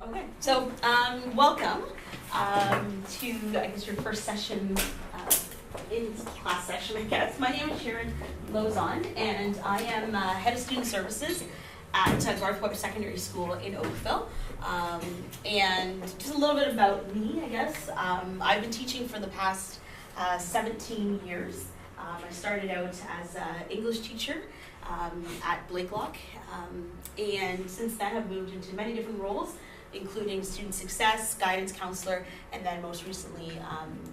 Okay, so welcome to, I guess, your first session, in class session, I guess. My name is Sharon Lauzon, and I am Head of Student Services at Garth Webber Secondary School in Oakville. And just a little bit about me, I guess. I've been teaching for the past 17 years. I started out as an English teacher at Blakelock, and since then I've moved into many different roles, including student success, guidance counselor, and then most recently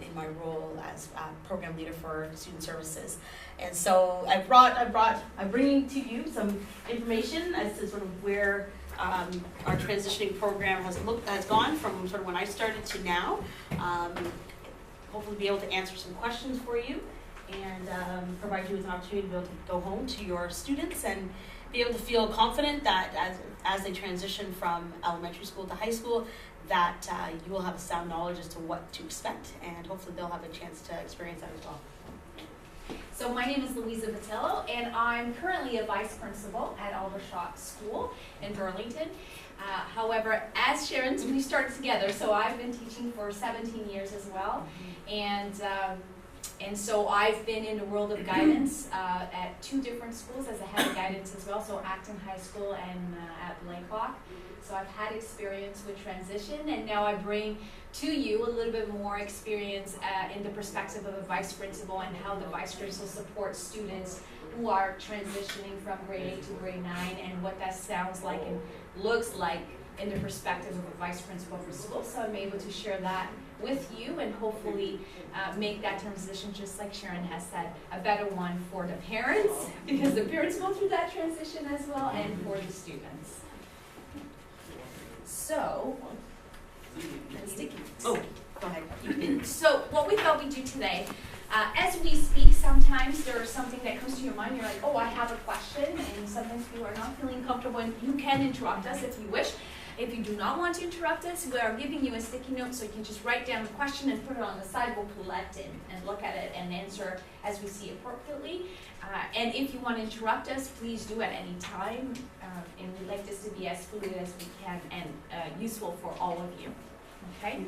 in my role as program leader for student services. And so I'm bringing to you some information as to sort of where our transitioning program has gone from sort of when I started to now. Hopefully be able to answer some questions for you and provide you with an opportunity to be able to go home to your students and be able to feel confident that as they transition from elementary school to high school, that you will have a sound knowledge as to what to expect, and hopefully they'll have a chance to experience that as well. So my name is Luisa, Botelho, and I'm currently a vice principal at Aldershot School in Burlington. However, as Sharon, we started together, so I've been teaching for 17 years as well, and so I've been in the world of guidance at two different schools as a head of guidance as well, so Acton High School and at Blakelock. So I've had experience with transition, and now I bring to you a little bit more experience in the perspective of a vice principal and how the vice principal supports students who are transitioning from grade 8 to grade 9 and what that sounds like and looks like in the perspective of a vice principal for school. So I'm able to share that with you and hopefully make that transition, just like Sharon has said, a better one for the parents, because the parents go through that transition as well, and for the students. So, Oh, go ahead. So what we thought we'd do today, as we speak, sometimes there's something that comes to your mind, you're like, oh, I have a question, and sometimes you are not feeling comfortable, and you can interrupt us if you wish. If you do not want to interrupt us, we are giving you a sticky note so you can just write down the question and put it on the side. We'll collect it and look at it and answer as we see appropriately. And if you want to interrupt us, please do at any time. And we'd like this to be as fluid as we can and useful for all of you. Okay?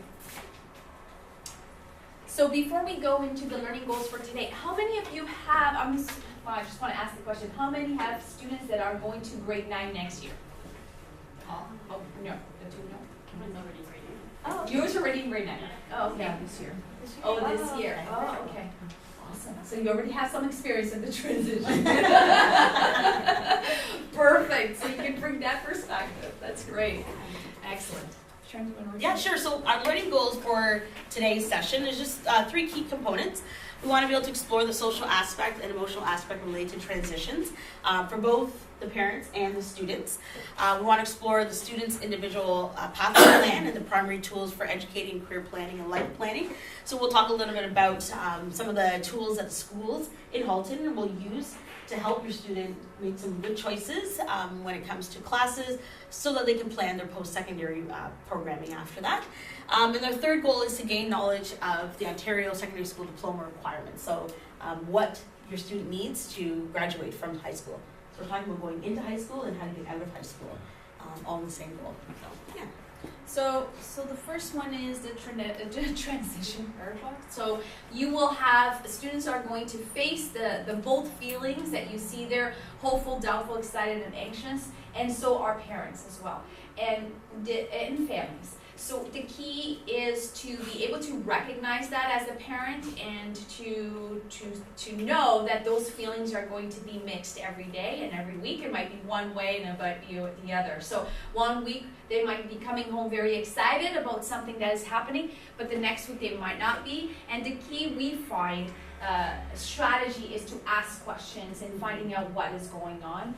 So before we go into the learning goals for today, how many of you have, I just want to ask the question, how many have students that are going to grade 9 next year? Oh, no, the two, no. Mine's already ready. Oh, okay. Yours already in grade 9. Oh, okay. Yeah, this year. Oh, this year. Oh, okay. Awesome. So you already have some experience in the transition. Perfect. So you can bring that perspective. That's great. Excellent. Sharon, do you want to repeat? Yeah, sure. So our learning goals for today's session is just 3 key components. We want to be able to explore the social aspect and emotional aspect related to transitions for both the parents and the students. We want to explore the students' individual pathway plan and the primary tools for educating, career planning, and life planning. So we'll talk a little bit about some of the tools that schools in Halton will use to help your student make some good choices when it comes to classes so that they can plan their post-secondary programming after that. And their third goal is to gain knowledge of the Ontario Secondary School Diploma requirements. So what your student needs to graduate from high school. So we're talking about going into high school and how to get out of high school, all in the same goal. So, yeah. So the first one is the transition curve. So you will have, students are going to face the both feelings that you see there, hopeful, doubtful, excited, and anxious, and so are parents as well, and families. So the key is to be able to recognize that as a parent and to know that those feelings are going to be mixed every day and every week. It might be one way and it might be the other. So one week they might be coming home very excited about something that is happening, but the next week they might not be. And the key we find strategy is to ask questions and finding out what is going on.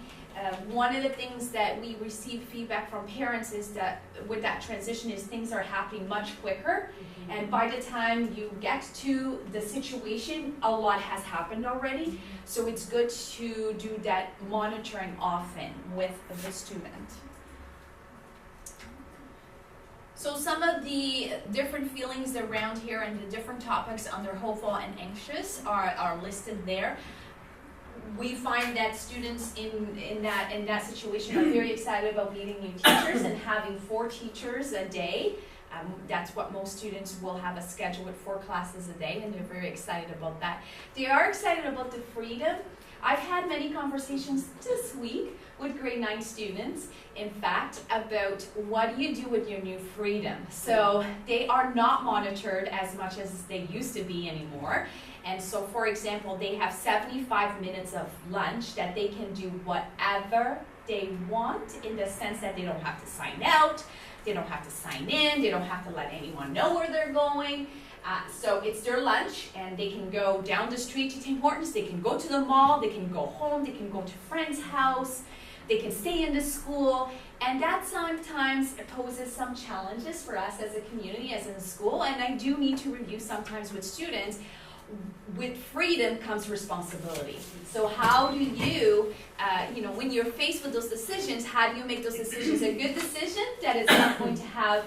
One of the things that we receive feedback from parents is that with that transition is things are happening much quicker, and by the time you get to the situation, a lot has happened already. So it's good to do that monitoring often with the student. So some of the different feelings around here and the different topics under hopeful and anxious are listed there. we find that students in that situation are very excited about meeting new teachers and having 4 teachers a day. That's what most students will have a schedule with 4 classes a day, and they're very excited about that. They are excited about the freedom. I've had many conversations this week with grade 9 students, in fact, about what do you do with your new freedom. So they are not monitored as much as they used to be anymore. And so, for example, they have 75 minutes of lunch that they can do whatever they want, in the sense that they don't have to sign out, they don't have to sign in, they don't have to let anyone know where they're going. So it's their lunch, and they can go down the street to Tim Hortons, they can go to the mall, they can go home, they can go to a friend's house, they can stay in the school, and that sometimes poses some challenges for us as a community, as in the school, and I do need to review sometimes with students. With freedom comes responsibility. So how do you, when you're faced with those decisions, how do you make those decisions a good decision that is not going to have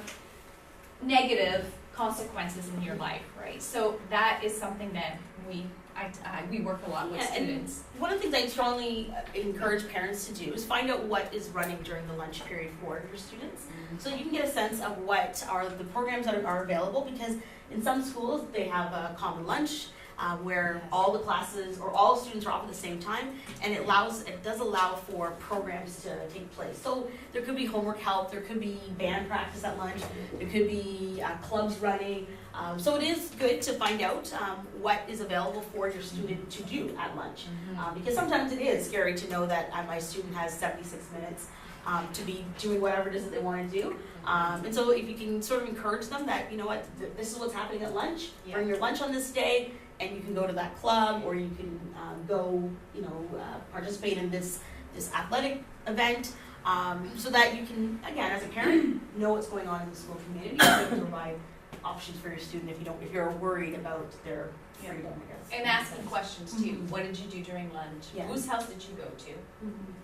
negative consequences in your life, right? So that is something that we work a lot with students. And one of the things I strongly encourage parents to do is find out what is running during the lunch period for your students, so you can get a sense of what are the programs that are available, because in some schools they have a common lunch where all the classes or all students are off at the same time, and it does allow for programs to take place. So there could be homework help, there could be band practice at lunch, there could be clubs running. So it is good to find out what is available for your student to do at lunch, because sometimes it is scary to know that my student has 76 minutes to be doing whatever it is that they want to do. And so if you can sort of encourage them that, you know what, this is what's happening at lunch, bring your lunch on this day, and you can go to that club, or you can go, participate in this athletic event, so that you can, again, as a parent, know what's going on in the school community, and provide options for your student if you're worried about their freedom, I guess. And asking questions too. What did you do during lunch? Yeah. Whose house did you go to?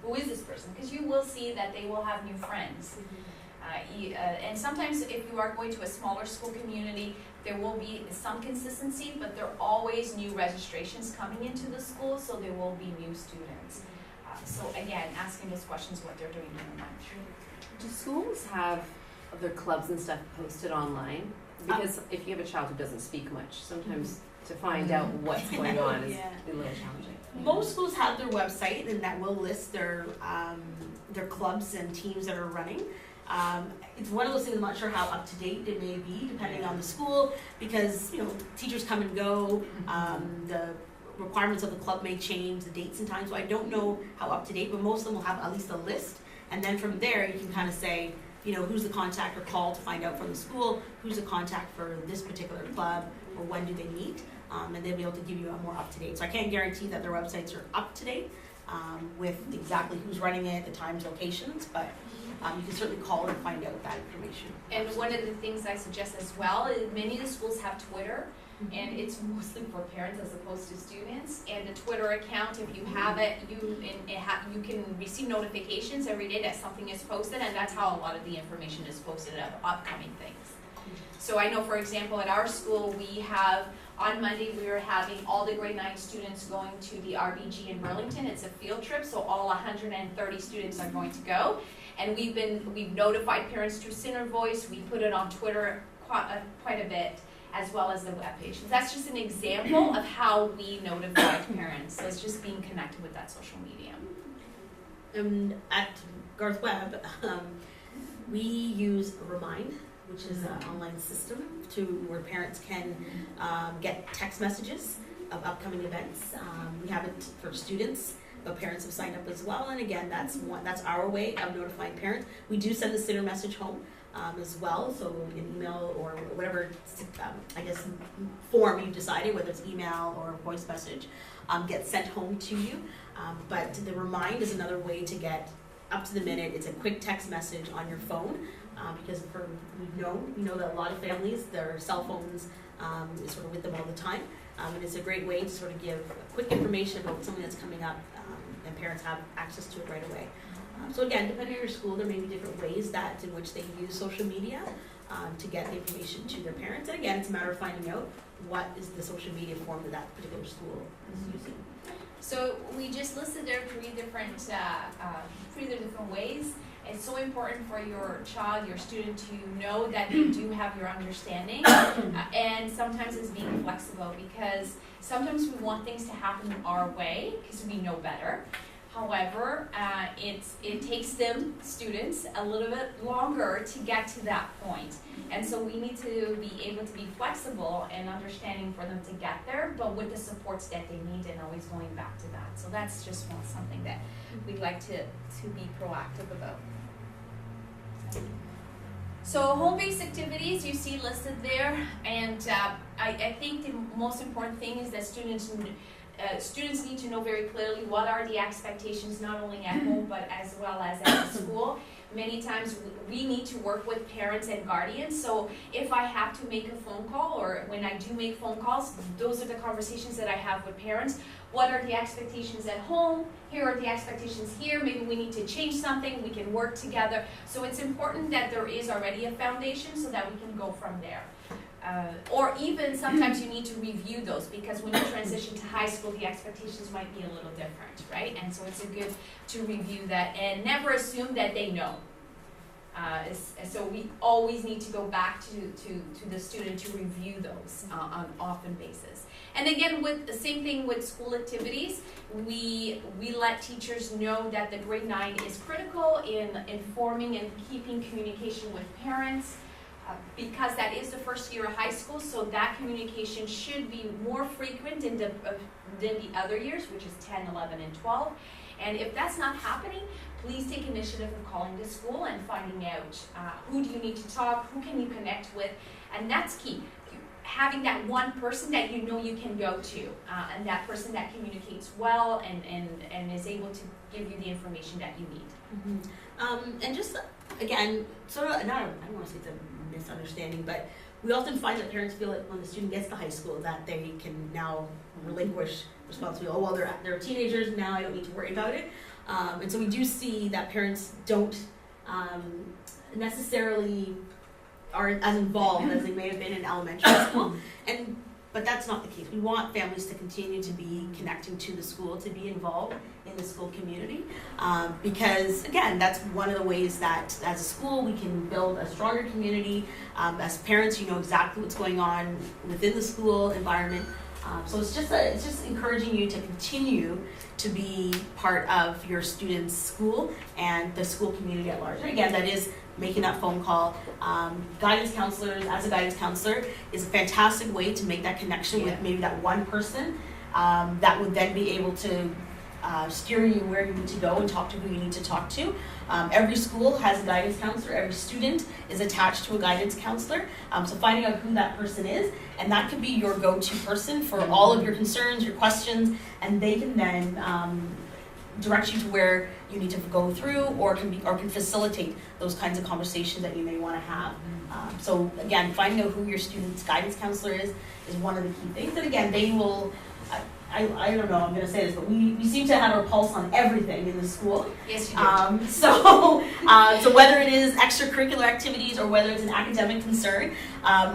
Who is this person? Because you will see that they will have new friends. And sometimes if you are going to a smaller school community, there will be some consistency, but there are always new registrations coming into the school, so there will be new students. So again, asking those questions, what they're doing during lunch. Do schools have their clubs and stuff posted online? Because if you have a child who doesn't speak much, sometimes to find out what's going on is a little challenging. Most schools have their website, and that will list their clubs and teams that are running. It's one of those things, I'm not sure how up to date it may be, depending on the school, because teachers come and go, the requirements of the club may change, the dates and times, so I don't know how up to date, but most of them will have at least a list, and then from there you can kind of say, who's the contact or call to find out from the school, who's the contact for this particular club, or when do they meet, and they'll be able to give you a more up to date. So I can't guarantee that their websites are up to date with exactly who's running it, the times, locations, but you can certainly call and find out that information. And one of the things I suggest as well is many of the schools have Twitter, and it's mostly for parents as opposed to students. And the Twitter account, if you have it, you can receive notifications every day that something is posted, and that's how a lot of the information is posted of upcoming things. So I know, for example, at our school, we have, on Monday, we are having all the grade 9 students going to the RBG in Burlington. It's a field trip, so all 130 students are going to go. And we've notified parents through Center Voice. We put it on Twitter quite a bit, as well as the webpage. That's just an example of how we notify parents. So it's just being connected with that social media. At Garth Webb, we use Remind, which is an online system where parents can get text messages of upcoming events. We have it for students, but parents have signed up as well. And again, that's our way of notifying parents. We do send the sitter message home as well, so an email or whatever form you've decided, whether it's email or a voice message, gets sent home to you. But the Remind is another way to get up to the minute. It's a quick text message on your phone, because we know that a lot of families, their cell phones is sort of with them all the time, and it's a great way to sort of give quick information about something that's coming up, and parents have access to it right away. So again, depending on your school, there may be different ways in which they use social media to get the information to their parents. And again, it's a matter of finding out what is the social media form that particular school is using. So we just listed there three different ways. It's so important for your child, your student, to know that they do have your understanding, and sometimes it's being flexible, because sometimes we want things to happen our way because we know better. However, it takes them, students, a little bit longer to get to that point. And so we need to be able to be flexible and understanding for them to get there, but with the supports that they need, and always going back to that. So that's just something that we'd like to be proactive about. So home-based activities you see listed there, and I think the most important thing is that students need to know very clearly what are the expectations, not only at home but as well as at school. Many times we need to work with parents and guardians, so if I have to make a phone call, or when I do make phone calls, those are the conversations that I have with parents. What are the expectations at home? Here are the expectations here. Maybe we need to change something. We can work together. So it's important that there is already a foundation so that we can go from there. Or even sometimes you need to review those, because when you transition to high school, the expectations might be a little different, right? And so it's good to review that and never assume that they know. So we always need to go back to the student to review those on an often basis. And again, with the same thing with school activities, we let teachers know that the grade 9 is critical in informing and keeping communication with parents. Because that is the first year of high school, so that communication should be more frequent than the other years, which is 10, 11, and 12. And if that's not happening, please take initiative of calling the school and finding out who do you need to talk, who can you connect with, and that's key. Having that one person that you know you can go to, and that person that communicates well and is able to give you the information that you need. Mm-hmm. And just, again, sort of, I don't want to say it's a misunderstanding, but we often find that parents feel that when the student gets to high school that they can now relinquish responsibility. Oh, well, they're teenagers now, I don't need to worry about it. And so we do see that parents don't necessarily are as involved as they may have been in elementary school, but that's not the case. We want families to continue to be connecting to the school, to be involved in the school community, because again, that's one of the ways that as a school we can build a stronger community. As parents, you know exactly what's going on within the school environment. So it's just encouraging you to continue to be part of your students' school and the school community at large. And again, that is making that phone call. Guidance counselors, as a guidance counselor, is a fantastic way to make that connection with maybe that one person that would then be able to steer you where you need to go and talk to who you need to talk to. Every school has a guidance counselor. Every student is attached to a guidance counselor. So finding out who that person is, and that could be your go-to person for all of your concerns, your questions, and they can then direct you to where you need to go through, or can facilitate those kinds of conversations that you may want to have. So again, finding out who your student's guidance counselor is one of the key things. And again, they will. I don't know, I'm going to say this, but we seem to have our pulse on everything in the school. Yes, you do. So whether it is extracurricular activities or whether it's an academic concern,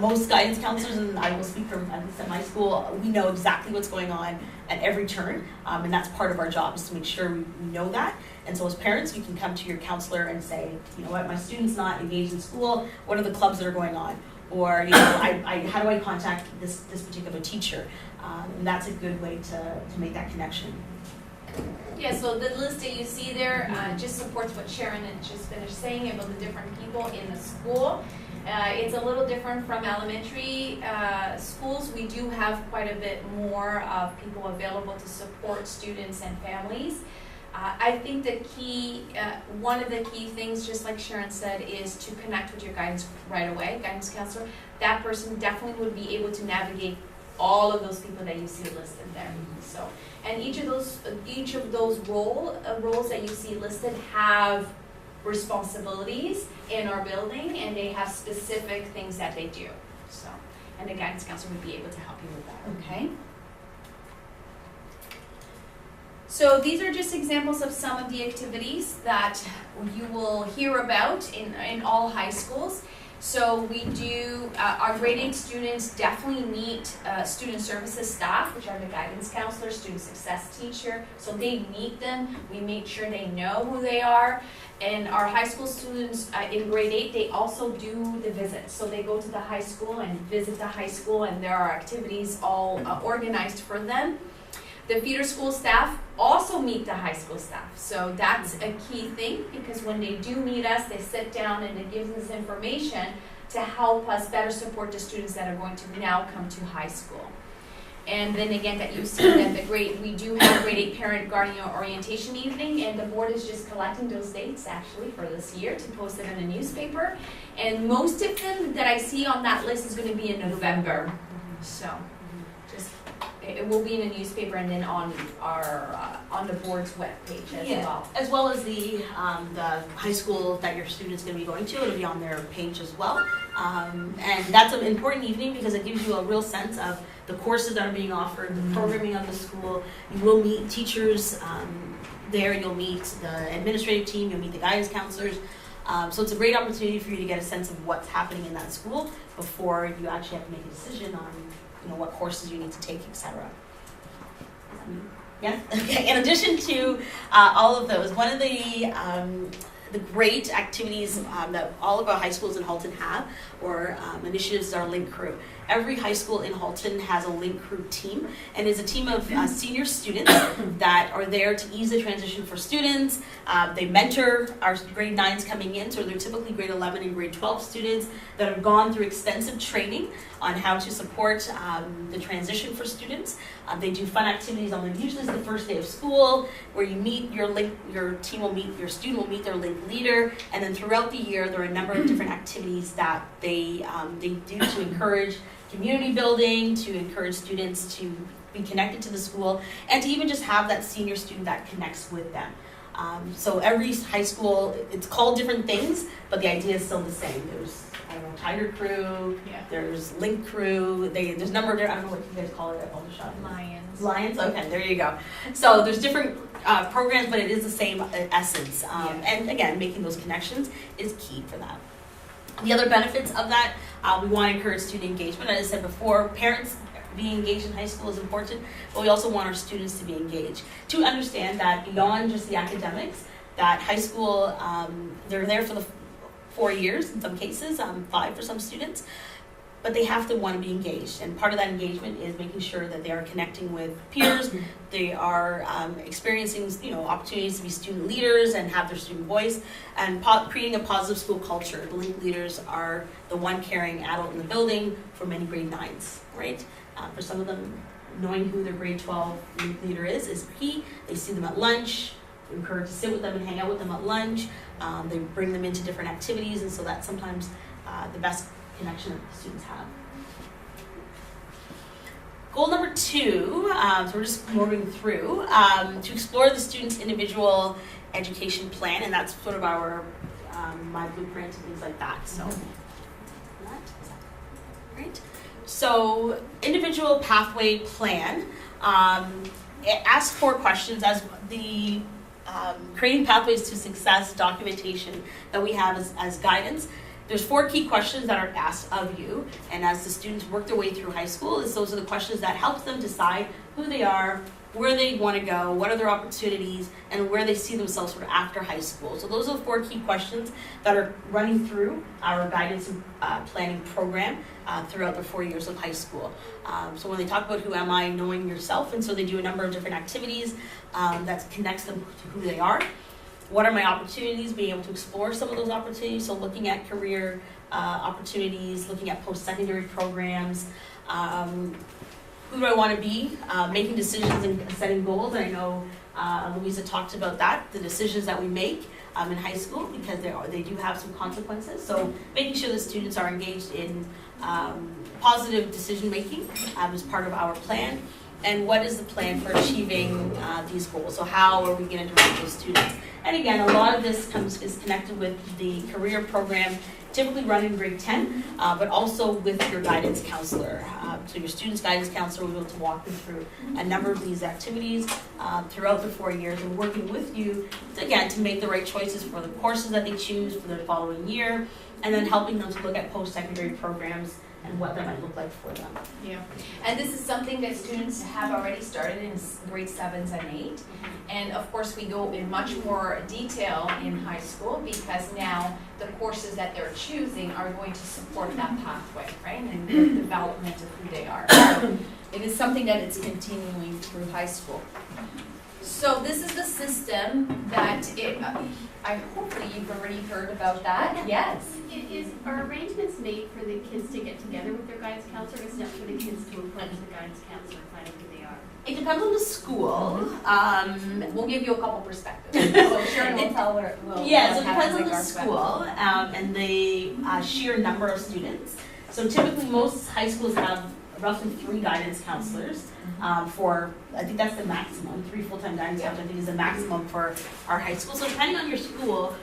most guidance counselors, and I will speak from at least at my school, we know exactly what's going on at every turn, and that's part of our job, is to make sure we know that. And so as parents, you can come to your counselor and say, you know what, my student's not engaged in school, what are the clubs that are going on? Or, you know, how do I contact this particular teacher? And that's a good way to make that connection. Yeah, so the list that you see there just supports what Sharon had just finished saying about the different people in the school. It's a little different from elementary schools. We do have quite a bit more of people available to support students and families. I think the key, one of the key things, just like Sharon said, is to connect with your guidance right away, guidance counselor. That person definitely would be able to navigate all of those people that you see listed there. So, and each of those roles that you see listed have responsibilities in our building, and they have specific things that they do. So, and the guidance counselor would be able to help you with that. Okay. So these are just examples of some of the activities that you will hear about in all high schools. So we do, our grade 8 students definitely meet student services staff, which are the guidance counselor, student success teacher. So they meet them, we make sure they know who they are. And our high school students in grade 8, they also do the visits. So they go to the high school and visit the high school, and there are activities all organized for them. The feeder school staff also meet the high school staff. So that's a key thing, because when they do meet us, they sit down and it gives us information to help us better support the students that are going to now come to high school. And then again, that you've seen that we do have grade 8 parent guardian orientation evening, and the board is just collecting those dates actually for this year to post it in a newspaper. And most of them that I see on that list is going to be in November. So just it will be in a newspaper and then on our on the board's webpage as well. As well as the high school that your student's going to be going to. It'll be on their page as well. And that's an important evening because it gives you a real sense of the courses that are being offered, the programming of the school. You will meet teachers there. You'll meet the administrative team. You'll meet the guidance counselors. So it's a great opportunity for you to get a sense of what's happening in that school before you actually have to make a decision on what courses you need to take, etc. Yeah. Okay. In addition to all of those, one of the great activities that all of our high schools in Halton have, or initiatives, is our Link Crew. Every high school in Halton has a Link Crew team, and is a team of senior students that are there to ease the transition for students. They mentor our grade 9s coming in, so they're typically grade 11 and grade 12 students that have gone through extensive training on how to support the transition for students. They do fun activities on usually the first day of school, where you meet your student will meet their Link leader, and then throughout the year there are a number of different activities that they do to encourage community building, to encourage students to be connected to the school, and to even just have that senior student that connects with them. So every high school, it's called different things, but the idea is still the same. There's Tiger Crew, there's Link Crew, there's a number of different, I don't know what you guys call it at Aldershot. Lions, okay, there you go. So there's different programs, but it is the same essence. And again, making those connections is key for that. The other benefits of that, we want to encourage student engagement. As I said before, parents being engaged in high school is important, but we also want our students to be engaged, to understand that beyond just the academics, that high school, they're there for the 4 years in some cases, 5 for some students, but they have to want to be engaged. And part of that engagement is making sure that they are connecting with peers, they are experiencing opportunities to be student leaders and have their student voice, and creating a positive school culture. The Link leaders are the one caring adult in the building for many grade 9s, right? For some of them, knowing who their grade 12 Link leader is key. They see them at lunch, they're encouraged to sit with them and hang out with them at lunch. They bring them into different activities, and so that's sometimes the best connection that the students have. Goal number 2, so we're just moving through, to explore the student's individual education plan, and that's sort of our my blueprint and things like that. So, right. So, individual pathway plan. It asks 4 questions as the creating pathways to success documentation that we have as guidance. There's 4 key questions that are asked of you, and as the students work their way through high school, those are the questions that help them decide who they are, where they want to go, what are their opportunities, and where they see themselves sort of after high school. So those are the 4 key questions that are running through our guidance and planning program throughout the 4 years of high school. So when they talk about who am I, knowing yourself, and so they do a number of different activities that connects them to who they are. What are my opportunities? Being able to explore some of those opportunities. So looking at career opportunities, looking at post-secondary programs. Who do I want to be? Making decisions and setting goals. And I know Luisa talked about that, the decisions that we make in high school, because they do have some consequences. So making sure the students are engaged in positive decision making is part of our plan. And what is the plan for achieving these goals? So how are we going to direct those students? And again, a lot of this is connected with the career program, typically run in grade 10, but also with your guidance counselor. So your student's guidance counselor will be able to walk them through a number of these activities throughout the 4 years, and working with you, again, to make the right choices for the courses that they choose for the following year, and then helping them to look at post-secondary programs and what that might look like for them. Yeah, and this is something that students have already started in grade 7s and 8. And of course, we go in much more detail in high school because now the courses that they're choosing are going to support that pathway, right? And the development of who they are. So it is something that it's continuing through high school. So this is the system that hopefully you've already heard about that. Yes. Are arrangements made for the kids to get together with their guidance counselor, or is it for the kids to approach the guidance counselor and find out who they are? It depends on the school. We'll give you a couple perspectives. So Sharon will tell her. Yeah, so it depends on the school and the sheer number of students. So typically most high schools have roughly 3 guidance counselors for, I think that's the maximum, 3 full-time guidance counselors I think is the maximum for our high school. So depending on your school,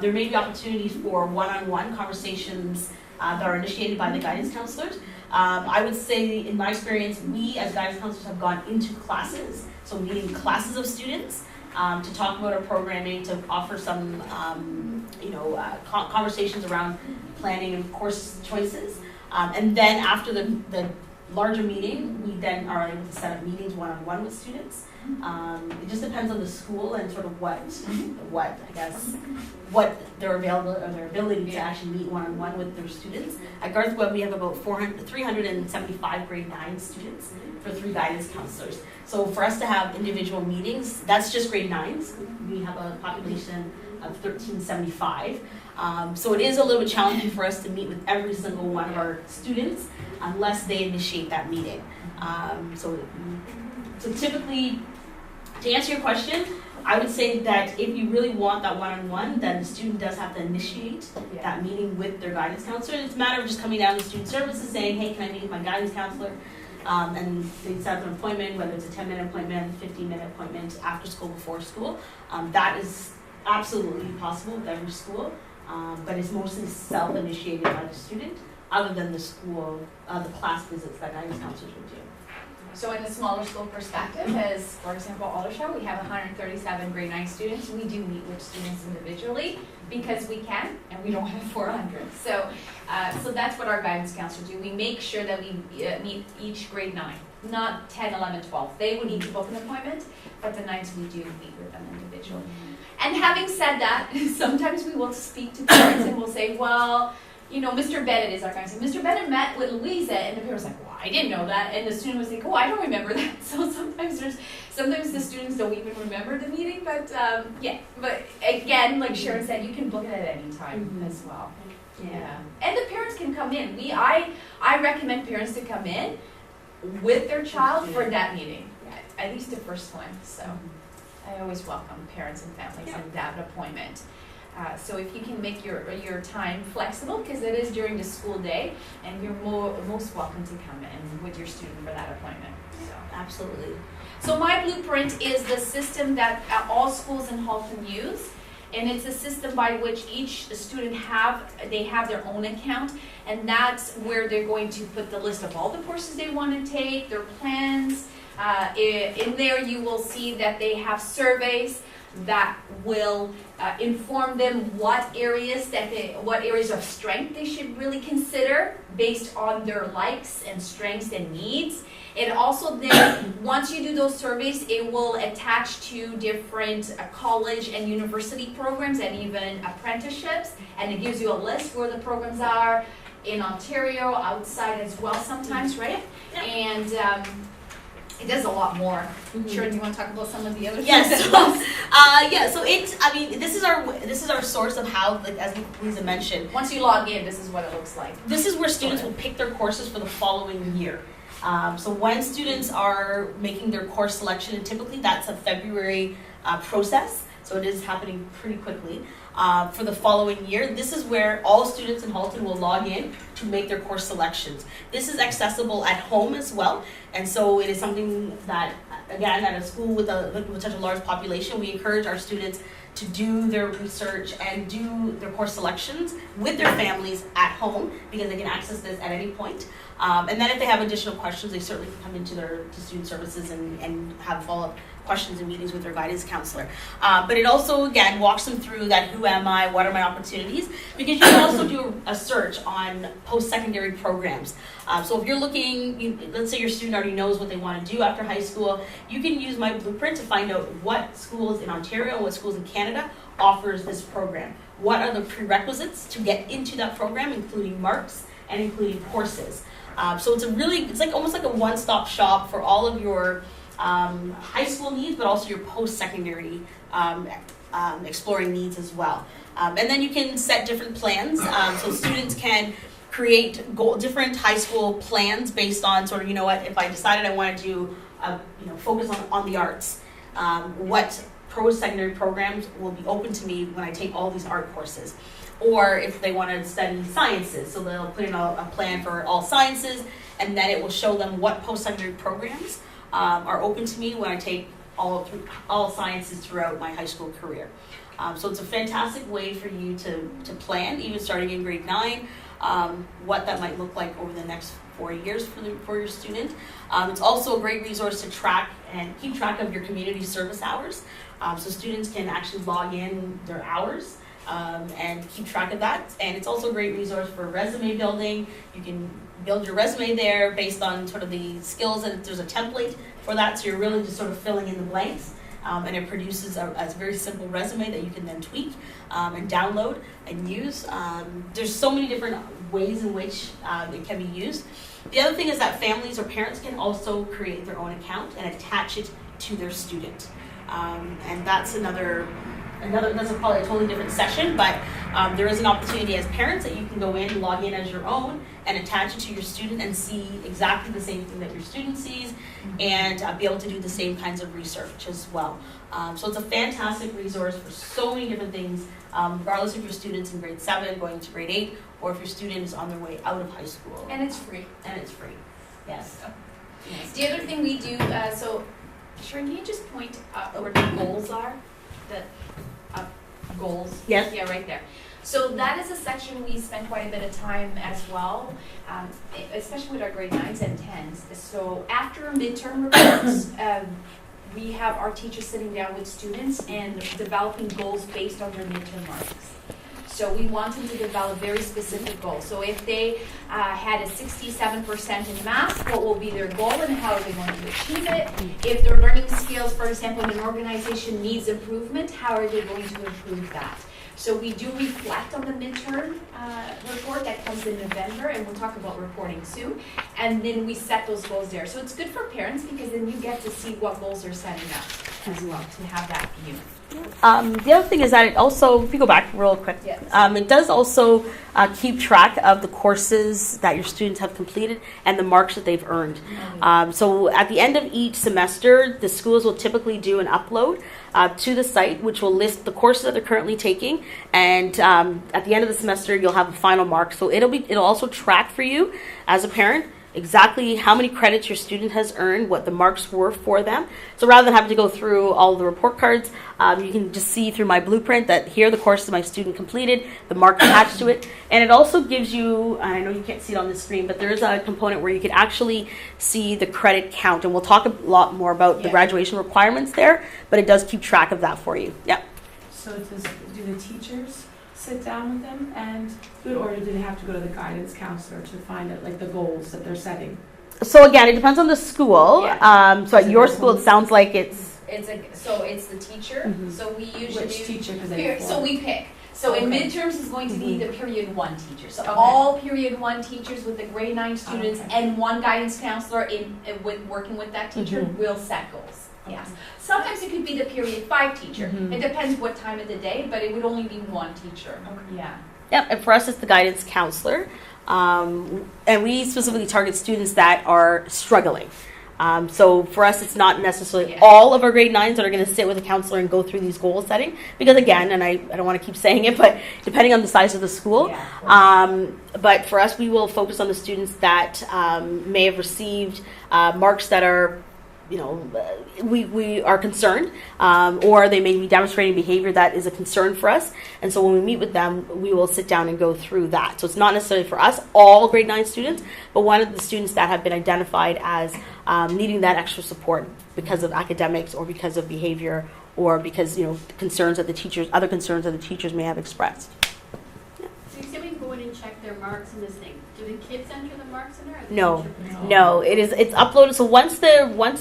there may be opportunities for one-on-one conversations that are initiated by the guidance counselors. I would say in my experience, we as guidance counselors have gone into classes, so meeting classes of students to talk about our programming, to offer some conversations around planning and course choices. And then after the larger meeting, we then are able to set up meetings one-on-one with students. It just depends on the school and sort of what their ability to actually meet one-on-one with their students. At Garth Webb, we have about 375 grade 9 students for 3 guidance counselors. So for us to have individual meetings, that's just grade 9s. We have a population of 1375. So it is a little bit challenging for us to meet with every single one of our students unless they initiate that meeting. So typically, to answer your question, I would say that if you really want that one-on-one, then the student does have to initiate that meeting with their guidance counselor. It's a matter of just coming down to student services saying, hey, can I meet with my guidance counselor? And they set up an appointment, whether it's a 10-minute appointment, 15-minute appointment, after school, before school. That is absolutely possible with every school, but it's mostly self-initiated by the student, other than the school, the class visits that guidance counselors would do. So in the smaller school perspective, as for example, Aldershot, we have 137 grade 9 students. We do meet with students individually because we can, and we don't have 400. So that's what our guidance counselors do. We make sure that we meet each grade 9, not 10, 11, 12. They would need to book an appointment, but the 9s we do meet with them individually. And having said that, sometimes we will speak to parents and we'll say, well, you know, Mr. Bennett is our guy. So Mr. Bennett met with Luisa, and the parent's like, well, I didn't know that. And the student was like, oh, I don't remember that. So sometimes the students don't even remember the meeting, but But again, like Sharon said, you can book it at any time as well. Yeah. And the parents can come in. I recommend parents to come in with their child for that meeting, at least the first one. So I always welcome parents and families in that appointment. So if you can make your time flexible, because it is during the school day, and you're most welcome to come in with your student for that appointment. So absolutely. So my blueprint is the system that all schools in Halton use, and it's a system by which each student have their own account, and that's where they're going to put the list of all the courses they want to take, their plans. In there you will see that they have surveys that will inform them what areas of strength they should really consider based on their likes and strengths and needs. And also then, once you do those surveys, it will attach to different college and university programs and even apprenticeships, and it gives you a list where the programs are in Ontario, outside as well sometimes, right? Yeah. And it does a lot more. Sharon, do you want to talk about some of the other things? Yes. So this is our source of how, like, as Luisa mentioned. Once you log in, this is what it looks like. This is where students will pick their courses for the following year. So when students are making their course selection, and typically that's a February process, so it is happening pretty quickly. For the following year, this is where all students in Halton will log in to make their course selections. This is accessible at home as well, and so it is something that, again, at a school with such a large population, we encourage our students to do their research and do their course selections with their families at home, because they can access this at any point. And then if they have additional questions, they certainly can come into to student services and have follow-up questions and meetings with their guidance counselor. But it also, again, walks them through that who am I, what are my opportunities, because you can also do a search on post-secondary programs. So if you're looking, let's say your student already knows what they want to do after high school, you can use my blueprint to find out what schools in Ontario and what schools in Canada offers this program. What are the prerequisites to get into that program, including marks and including courses. So it's like almost like a one-stop shop for all of your high school needs, but also your post-secondary exploring needs as well. And then you can set different plans. So students can create different high school plans based on sort of, if I decided I want to do, focus on the arts, what post-secondary programs will be open to me when I take all these art courses. Or if they want to study sciences, so they'll put in a plan for all sciences, and then it will show them what post-secondary programs are open to me when I take all sciences throughout my high school career. So it's a fantastic way for you to plan, even starting in grade 9, what that might look like over the next 4 years for your student. It's also a great resource to track and keep track of your community service hours. So students can actually log in their hours and keep track of that. And it's also a great resource for resume building. You can build your resume there based on sort of the skills, and there's a template for that, so you're really just sort of filling in the blanks. And it produces a very simple resume that you can then tweak and download and use. There's so many different ways in which it can be used. The other thing is that families or parents can also create their own account and attach it to their student. And that's that's probably a totally different session, but there is an opportunity as parents that you can go in, log in as your own, and attach it to your student and see exactly the same thing that your student sees, and be able to do the same kinds of research as well. So it's a fantastic resource for so many different things, regardless if your student's in grade 7 going to grade 8, or if your student is on their way out of high school. And it's free. Yes. Yes. The other thing we do, so Sharon, can you just point up where the goals are? The goals. Yes. Yeah, right there. So that is a section we spend quite a bit of time as well, especially with our grade 9s and 10s. So after midterm reports, we have our teachers sitting down with students and developing goals based on their midterm marks. So we want them to develop very specific goals. So if they had a 67% in math, what will be their goal and how are they going to achieve it? If their learning skills, for example, in an organization needs improvement, how are they going to improve that? So we do reflect on the midterm report that comes in November, and we'll talk about reporting soon. And then we set those goals there. So it's good for parents because then you get to see what goals they're setting up as well to have that view. The other thing is that it also, if you go back real quick, Yes. It does also keep track of the courses that your students have completed and the marks that they've earned. So at the end of each semester, the schools will typically do an upload to the site, which will list the courses that they're currently taking, and at the end of the semester, you'll have a final mark. So it'll also track for you as a parent exactly how many credits your student has earned, what the marks were for them. So rather than having to go through all the report cards, you can just see through my blueprint that here are the courses my student completed, the mark attached to it. And it also gives you, and I know you can't see it on the screen, but there is a component where you can actually see the credit count. And we'll talk a lot more about the graduation requirements there, but it does keep track of that for you. Yeah. So do the teachers sit down with them and do it, or do they have to go to the guidance counselor to find out like the goals that they're setting? So again, it depends on the school. Yeah. So at your school, it sounds like it's It's the teacher. Mm-hmm. So we usually Which teacher? so we pick. So in Okay. midterms is going to be the period 1 teacher. So Okay. all period 1 teachers with the grade 9 students Okay. and one guidance counselor with working with that teacher Mhm. will set goals. Okay. Yes. Sometimes it could be the period 5 teacher. Mhm. It depends what time of the day, but it would only be one teacher. Okay. Yeah. Yep, and for us, it's the guidance counselor. And we specifically target students that are struggling. So for us, it's not necessarily all of our grade 9s that are going to sit with a counselor and go through these goal setting. Because again, and I don't want to keep saying it, but depending on the size of the school. But for us, we will focus on the students that may have received marks that are we are concerned, or they may be demonstrating behavior that is a concern for us. And so when we meet with them, we will sit down and go through that. So it's not necessarily for us, all grade 9 students, but one of the students that have been identified as needing that extra support because of academics or because of behavior or because, concerns that other concerns that the teachers may have expressed. So you said we can go in and check their marks in this thing. Do the kids enter the marks in there? Or the No, teacher puts it in? no, it's uploaded. So once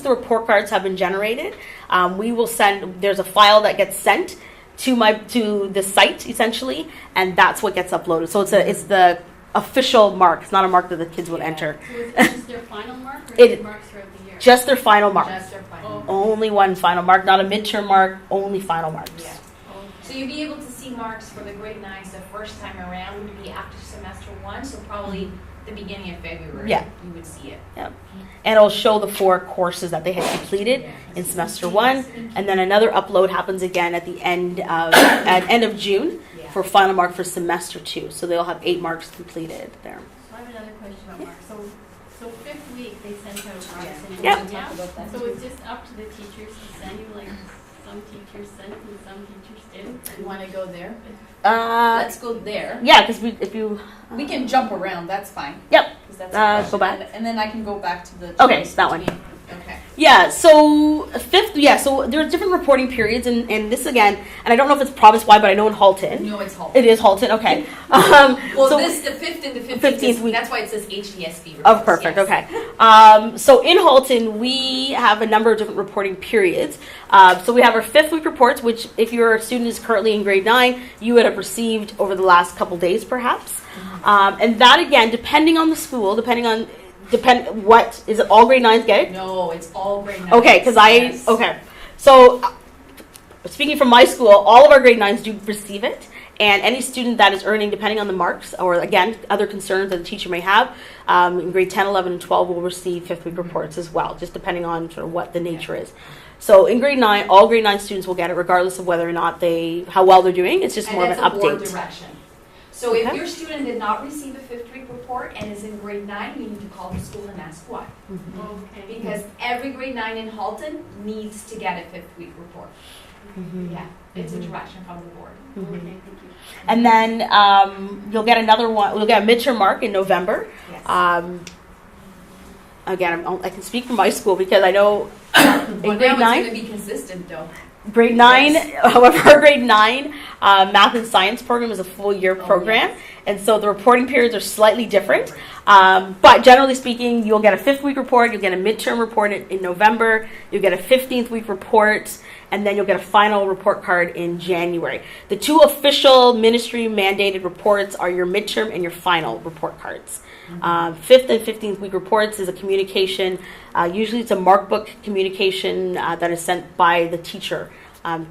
the report cards have been generated, we will send. There's a file that gets sent to the site essentially, and that's what gets uploaded. So it's the official mark. It's not a mark that the kids would enter. So is it just their final mark or It- is it marks throughout the year? Just their final mark. Just their final. Only one final mark, not a midterm mark. Only final marks. Yeah. Oh, So you'll be able to see marks for the grade 9s the first time around would be after semester 1, so probably the beginning of February. Yeah. You would see it. And it'll show the 4 courses that they had completed in semester 1, and then another upload happens again at the end of June Yeah. for final mark for semester 2. So they'll have 8 marks completed there. So I have another question about marks. So fifth week they sent out marks and Yep. everything. Yeah. So it's just up to the teachers to send you, like some teachers sent and some teachers didn't. You want to go there? Let's Let's go there. yeah, because if you We can jump around. That's fine. Yep. 'Cause that's a question. go back. And then I can go back to the. Okay, choice that one. between- Okay. Yeah, so fifth, so there's different reporting periods, and this again, and I don't know if it's province-wide, but I know in Halton. No, it's Halton. It is Halton, okay. Well, so- the 5th and the 15th, 15th week. that's why it says HDSB. Oh, reports, perfect, yes. okay. So in Halton, we have a number of different reporting periods. So we have our 5th week reports, which if your student is currently in grade 9, you would have received over the last couple days, perhaps. And that, again, depending on the school, what, is it all grade 9s get it? No, it's all grade 9s. Okay, because Yes. okay. So, speaking from my school, all of our grade 9s do receive it. And any student that is earning, depending on the marks, or again, other concerns that the teacher may have, in grade 10, 11, and 12 will receive 5th week reports as well, just depending on sort of what the nature is. So in grade 9, all grade 9 students will get it regardless of whether or not how well they're doing. It's just And more of an that's a board update. direction. So if Okay. your student did not receive a 5th week report and is in grade 9, you need to call the school and ask why. Okay. Because every grade 9 in Halton needs to get a 5th week report. Mhm. Yeah, it's a direction from the board. Okay, thank you. And then you'll get another one. We'll get a midterm mark in November. Yes. Again, I can speak for my school because I know in Well, grade now 9, it's going to be consistent though. grade 9, however, our grade 9 math and science program is a full year program, and so the reporting periods are slightly different. But generally speaking, you'll get a 5th week report, you'll get a midterm report in November, you'll get a 15th week report, and then you'll get a final report card in January. The 2 official ministry mandated reports are your midterm and your final report cards. 5th and 15th week reports is a communication. Usually it's a mark book communication that is sent by the teacher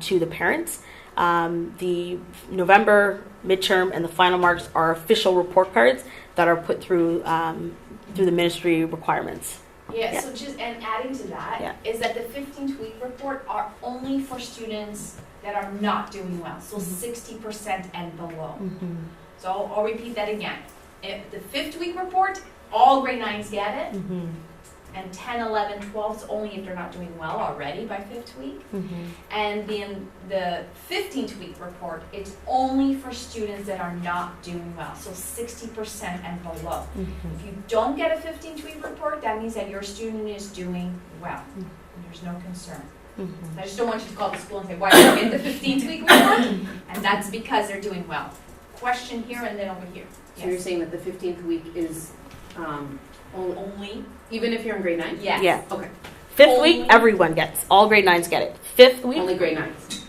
to the parents. The November midterm and the final marks are official report cards that are put through the ministry requirements. Yeah, so just, and adding to that, is that the 15th week report are only for students that are not doing well, so 60% and below. So I'll repeat that again. If the 5th week report, all grade 9s get it, and 10, 11, 12s only if they're not doing well already by 5th week. And then the 15th week report, it's only for students that are not doing well, so 60% and below. If you don't get a 15th week report, that means that your student is doing well. And there's no concern. I just don't want you to call the school and say, why did you get the 15th week report? And that's because they're doing well. Question here and then over here. So you're saying that the 15th week is Only? even if you're in grade 9? Yes. Yeah. Okay. 5th week, Only- everyone gets. All grade 9s get it. 5th week, Only grade 9s.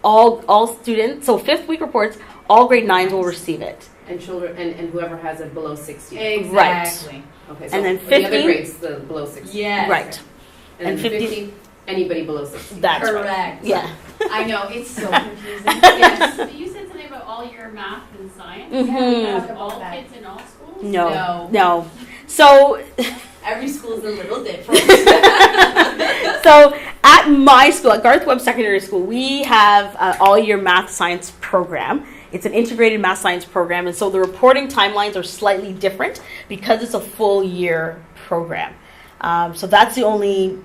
all students. So 5th week reports, all grade 9s will receive it. And children and whoever has a below 60. Exactly. Okay. So And then for the other 15? grades, the below 60. Yes. Right. And And then 15 15, anybody below 60. That's right. Correct. Yeah. I know, it's so confusing. Yes, but you said something about all your math and science. Mhm. Are all kids in all schools? No. No. No. So Every school is a little different. So at my school, at Garth Webb Secondary School, we have an all-year math science program. It's an integrated math science program, and so the reporting timelines are slightly different because it's a full year program. So that's the only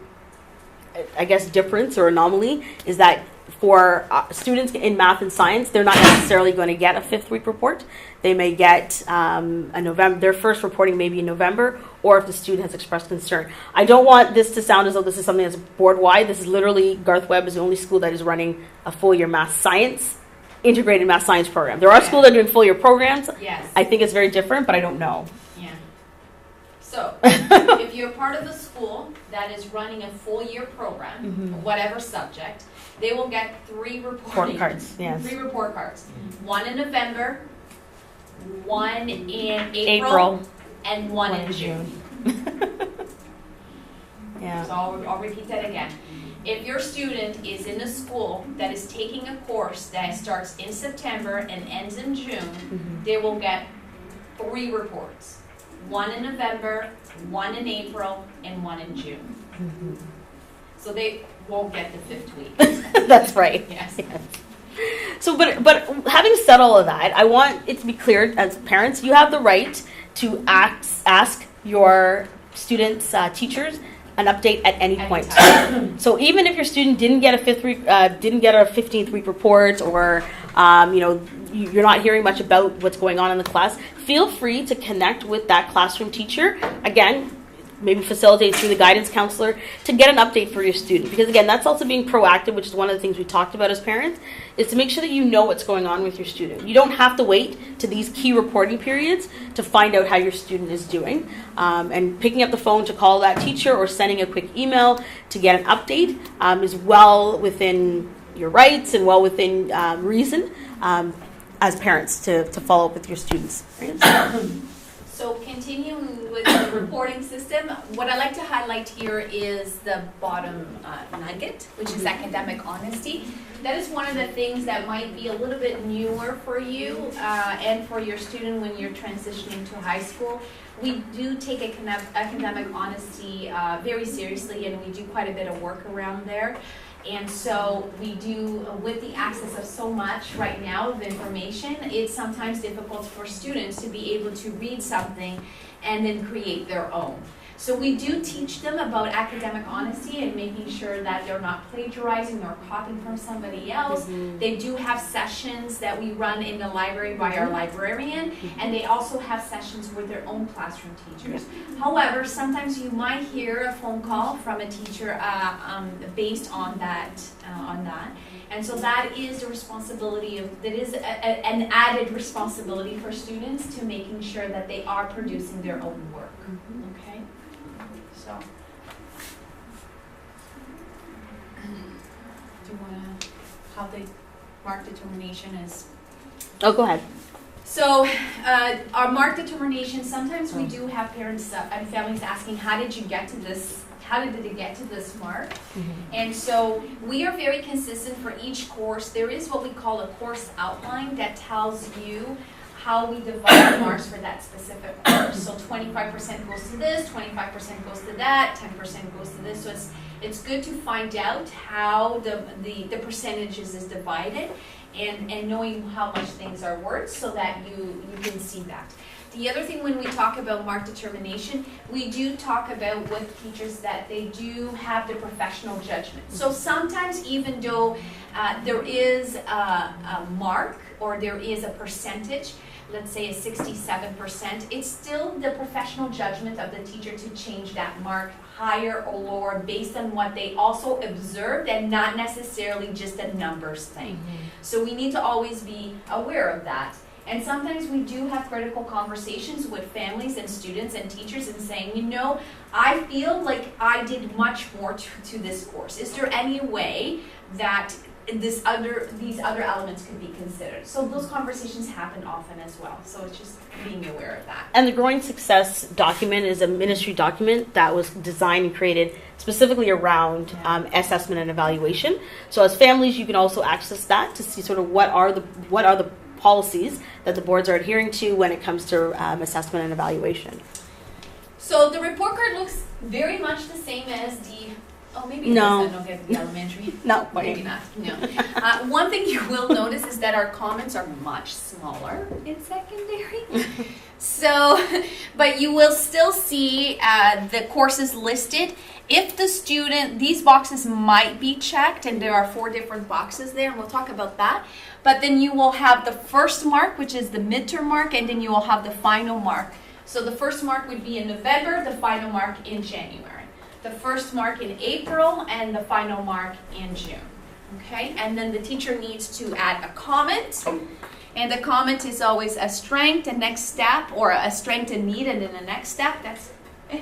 I guess, difference or anomaly is that for students in math and science, they're not necessarily going to get a 5th week report. They may get their first reporting maybe in November, or if the student has expressed concern. I don't want this to sound as though this is something that's board-wide. This is literally, Garth Webb is the only school that is running a full-year math science, integrated math science program. There are schools that are doing full-year programs. Yes. I think it's very different, but I don't know. Yeah. So, if you're part of a school that is running a full year program, whatever subject, they will get 3 report cards. Yes. 3 report cards. 1 in November, 1 in April. And 1 in June. Yeah. So I'll repeat that again. If your student is in a school that is taking a course that starts in September and ends in June, they will get 3 reports. 1 in November, 1 in April, and 1 in June. So they won't get the 5th week. That's right. Yes. So, but having said all of that, I want it to be clear, as parents, you have the right to ask your students' teachers an update at any point. So even if your student didn't get a 15th week report, or you're not hearing much about what's going on in the class, feel free to connect with that classroom teacher. Again, maybe facilitate through the guidance counselor to get an update for your student. Because again, that's also being proactive, which is one of the things we talked about as parents, is to make sure that you know what's going on with your student. You don't have to wait to these key reporting periods to find out how your student is doing. And picking up the phone to call that teacher or sending a quick email to get an update is well within your rights and well within reason as parents to follow up with your students. So continuing with the reporting system, what I like to highlight here is the bottom nugget, which is academic honesty. That is one of the things that might be a little bit newer for you and for your student when you're transitioning to high school. We do take academic honesty very seriously, and we do quite a bit of work around there. And so we do, with the access of so much right now of information, it's sometimes difficult for students to be able to read something and then create their own. So we do teach them about academic honesty and making sure that they're not plagiarizing or copying from somebody else. They do have sessions that we run in the library by our librarian, and they also have sessions with their own classroom teachers. However, sometimes you might hear a phone call from a teacher based on that. And so that is the responsibility an added responsibility for students to making sure that they are producing their own work. Okay? So, do you want to, how the mark determination is? Oh, go ahead. So, our mark determination, sometimes we do have parents and families asking, how did you get to this? How did it get to this mark? And so we are very consistent for each course. There is what we call a course outline that tells you how we divide the marks for that specific course. So 25% goes to this, 25% goes to that, 10% goes to this. So it's good to find out how the percentages is divided and knowing how much things are worth so that you can see that. The other thing when we talk about mark determination, we do talk about with teachers that they do have the professional judgment. So sometimes even though there is a mark or there is a percentage, let's say a 67%, it's still the professional judgment of the teacher to change that mark higher or lower based on what they also observed and not necessarily just a numbers thing. So we need to always be aware of that. And sometimes we do have critical conversations with families and students and teachers and saying, you know, I feel like I did much more to this course. Is there any way that these other elements could be considered? So those conversations happen often as well. So it's just being aware of that. And the Growing Success document is a ministry document that was designed and created specifically around assessment and evaluation. So as families, you can also access that to see sort of what are the policies that the boards are adhering to when it comes to assessment and evaluation. So the report card looks very much the same as the Oh, maybe it No. doesn't get the elementary. Not Maybe quite. not, no. One thing you will notice is that our comments are much smaller in secondary. So, but you will still see the courses listed. If the student, these boxes might be checked, and there are 4 different boxes there, and we'll talk about that. But then you will have the first mark, which is the midterm mark, and then you will have the final mark. So the first mark would be in November, the final mark in January. The first mark in April, and the final mark in June. Okay, and then the teacher needs to add a comment. And the comment is always a strength, a next step, or a strength and need, and then the next step. That's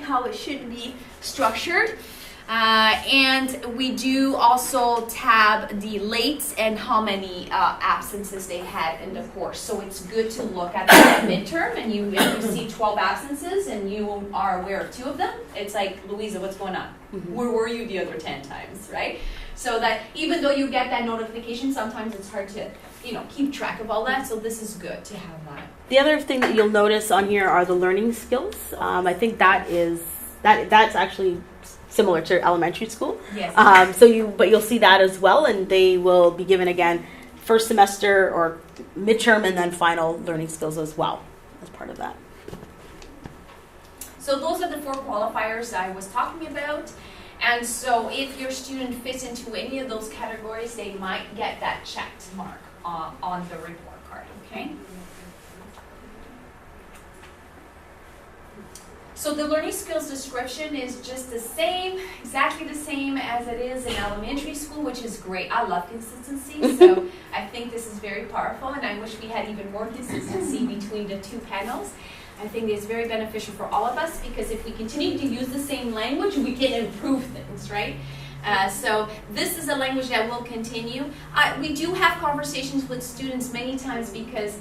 how it should be structured. And we do also tab the lates and how many absences they had in the course. So it's good to look at the midterm, and if you see 12 absences and you are aware of 2 of them, it's like, Luisa, what's going on? Where were you the other 10 times, right? So that even though you get that notification, sometimes it's hard to, keep track of all that. So this is good to have that. The other thing that you'll notice on here are the learning skills. I think that's actually similar to elementary school. Yes. But you'll see that as well, and they will be given again first semester or midterm, and then final learning skills as well as part of that. So those are the 4 qualifiers I was talking about. And so if your student fits into any of those categories, they might get that checked mark on the report card, okay? So the learning skills description is just the same, exactly the same as it is in elementary school, which is great. I love consistency, so I think this is very powerful, and I wish we had even more consistency between the 2 panels. I think it's very beneficial for all of us, because if we continue to use the same language, we can improve things, right? So this is a language that will continue. We do have conversations with students many times, because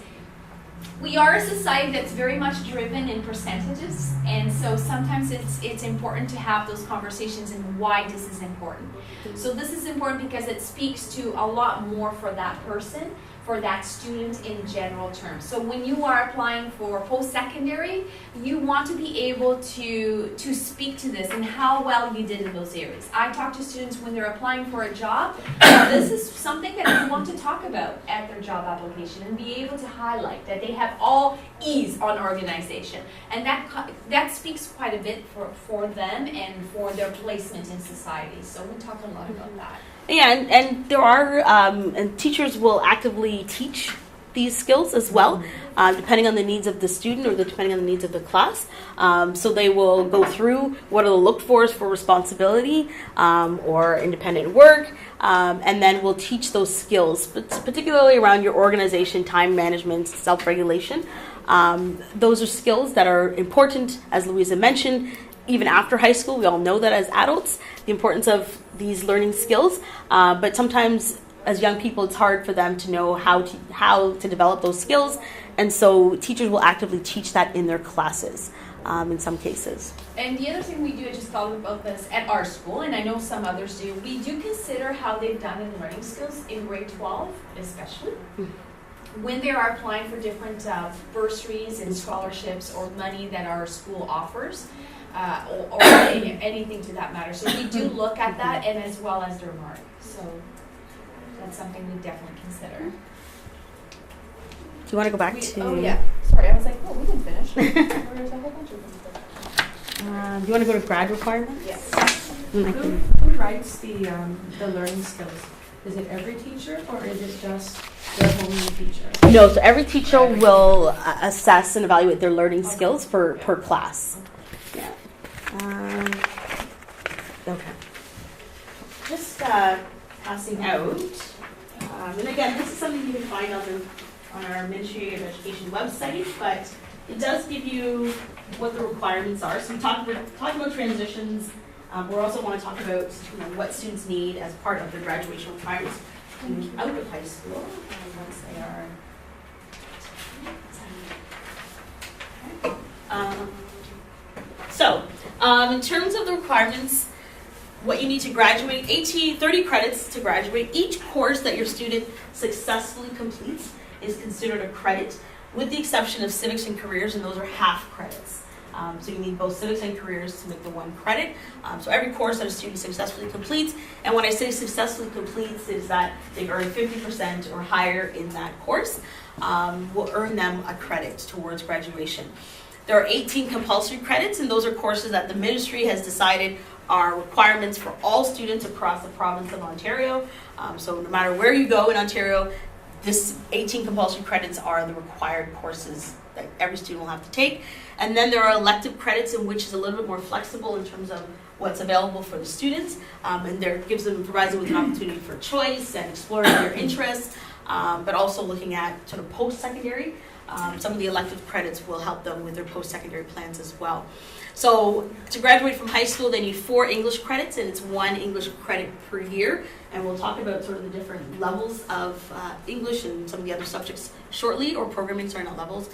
we are a society that's very much driven in percentages, and so sometimes it's important to have those conversations and why this is important. So this is important because it speaks to a lot more for that person, for that student in general terms. So when you are applying for post-secondary, you want to be able to speak to this and how well you did in those areas. I talk to students when they're applying for a job. This is something that they want to talk about at their job application and be able to highlight that they have all E's on organization. And that speaks quite a bit for them and for their placement in society. So we talk a lot about that. Yeah, and there are, and teachers will actively teach these skills as well, depending on the needs of the student or depending on the needs of the class. So they will go through what are the looked for responsibility or independent work, and then we'll teach those skills, particularly around your organization, time management, self-regulation. Those are skills that are important, as Luisa mentioned, even after high school. We all know that as adults, the importance of these learning skills, but sometimes as young people it's hard for them to know how to develop those skills, and so teachers will actively teach that in their classes in some cases. And the other thing we do, I just thought about this at our school, and I know some others do, we do consider how they've done in learning skills in grade 12 especially. When they are applying for different bursaries and scholarships or money that our school offers, or anything to that matter. So we do look at that, and as well as their mark. So that's something we definitely consider. Do you want to go back to... Oh yeah, sorry, I was like, oh, we didn't finish. There's a whole bunch of them. do you want to go to grad requirements? Yes. Who writes the learning skills? Is it every teacher, or is it just their home teacher? No, so every teacher will assess and evaluate their learning skills per class. Yeah. Okay. Just passing out. And again, this is something you can find on our Ministry of Education website, but it does give you what the requirements are. So we're talking about transitions. We also want to talk about what students need as part of their graduation requirements out of high school once they are. In terms of the requirements, what you need to graduate, 30 credits to graduate. Each course that your student successfully completes is considered a credit, with the exception of civics and careers, and those are half credits. So you need both civics and careers to make the 1 credit. So every course that a student successfully completes, and when I say successfully completes, is that they earn 50% or higher in that course, will earn them a credit towards graduation. There are 18 compulsory credits, and those are courses that the ministry has decided are requirements for all students across the province of Ontario. So no matter where you go in Ontario, this 18 compulsory credits are the required courses that every student will have to take. And then there are elective credits, in which is a little bit more flexible in terms of what's available for the students, and there provides them with an opportunity for choice and exploring their interests, but also looking at sort of post-secondary. Some of the elective credits will help them with their post-secondary plans as well. So to graduate from high school, they need 4 English credits, and it's 1 English credit per year. And we'll talk about sort of the different levels of English and some of the other subjects shortly, or programming, sorry, not levels.